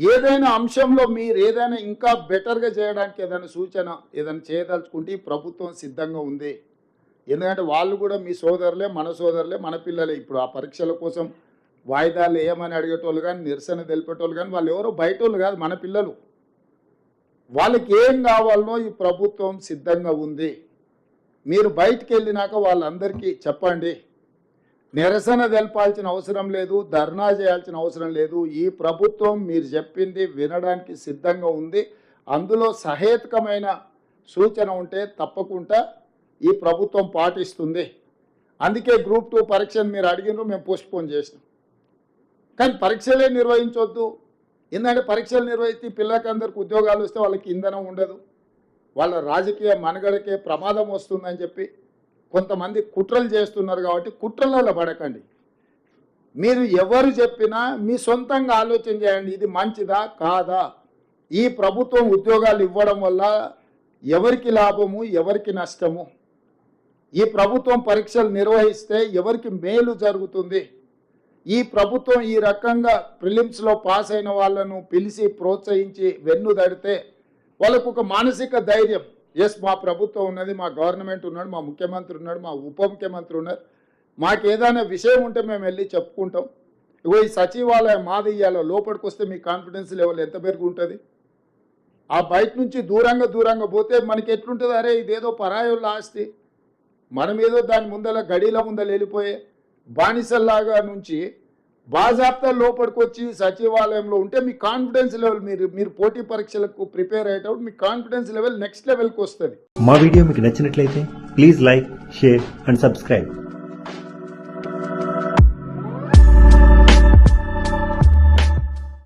ఏదైనా అంశంలో మీరు ఏదైనా ఇంకా బెటర్గా చేయడానికి ఏదైనా సూచన ఏదైనా చేయదలుచుకుంటే ఈ ప్రభుత్వం సిద్ధంగా ఉంది. ఎందుకంటే వాళ్ళు కూడా మీ సోదరులే, మన సోదరులే, మన పిల్లలే. ఇప్పుడు ఆ పరీక్షల కోసం వాయిదాలు ఏమని అడిగేటోళ్ళు కానీ, నిరసన తెలిపేటోళ్ళు కానీ వాళ్ళు ఎవరో బయటోళ్ళు కాదు, మన పిల్లలు. వాళ్ళకి ఏం కావాలనో ఈ ప్రభుత్వం సిద్ధంగా ఉంది. మీరు బయటికి వెళ్ళినాక వాళ్ళందరికీ చెప్పండి. నిరసన తెలపాల్సిన అవసరం లేదు, ధర్నా చేయాల్సిన అవసరం లేదు. ఈ ప్రభుత్వం మీరు చెప్పింది వినడానికి సిద్ధంగా ఉంది. అందులో సహేతుకమైన సూచన ఉంటే తప్పకుండా ఈ ప్రభుత్వం పాటిస్తుంది. అందుకే గ్రూప్ 2 పరీక్షను మీరు అడిగినారు, మేము పోస్ట్పోన్ చేసినాం. కానీ పరీక్షలే నిర్వహించవద్దు. ఎందుకంటే పరీక్షలు నిర్వహిస్తే పిల్లలందరికీ ఉద్యోగాలు వస్తే వాళ్ళకి ఇంధనం ఉండదు, వాళ్ళ రాజకీయ మనుగడకే ప్రమాదం వస్తుందని చెప్పి కొంతమంది కుట్రలు చేస్తున్నారు. కాబట్టి కుట్రలలో పడకండి. మీరు ఎవరు చెప్పినా మీ సొంతంగా ఆలోచన చేయండి, ఇది మంచిదా కాదా. ఈ ప్రభుత్వం ఉద్యోగాలు ఇవ్వడం వల్ల ఎవరికి లాభము, ఎవరికి నష్టము, ఈ ప్రభుత్వం పరీక్షలు నిర్వహిస్తే ఎవరికి మేలు జరుగుతుంది, ఈ ప్రభుత్వం ఈ రకంగా ప్రిలిమ్స్లో పాస్ అయిన వాళ్ళను పిలిచి ప్రోత్సహించి వెన్ను దడితే వాళ్ళకు ఒక మానసిక ధైర్యం, ఎస్ మా ప్రభుత్వం ఉన్నది, మా గవర్నమెంట్ ఉన్నాడు, మా ముఖ్యమంత్రి ఉన్నాడు, మా ఉప ముఖ్యమంత్రి ఉన్నారు, మాకు ఏదైనా విషయం ఉంటే మేము వెళ్ళి చెప్పుకుంటాం. ఇగో ఈ సచివాలయం మాది, ఇయ్యాలో లోపలికి వస్తే మీ కాన్ఫిడెన్స్ లెవెల్ ఎంత పెరుగుంటుంది. ఆ బయట నుంచి దూరంగా పోతే మనకి ఎట్లుంటుంది, అరే ఇదేదో పరాయోళ్ళ ఆస్తి, మనం ఏదో దాని ముందల గడిల ముందర వెళ్ళిపోయే బానిసల్లాగా నుంచి బాజాప్తా లోపలికి వచ్చి సచివాలయంలో ఉంటే మీ కాన్ఫిడెన్స్ లెవెల్, మీరు పోటీ పరీక్షలకు ప్రిపేర్ అయ్యేటప్పుడు మీ కాన్ఫిడెన్స్ లెవెల్ నెక్స్ట్ లెవెల్కి వస్తుంది. మా వీడియో మీకు నచ్చినట్లయితే please like, share and subscribe.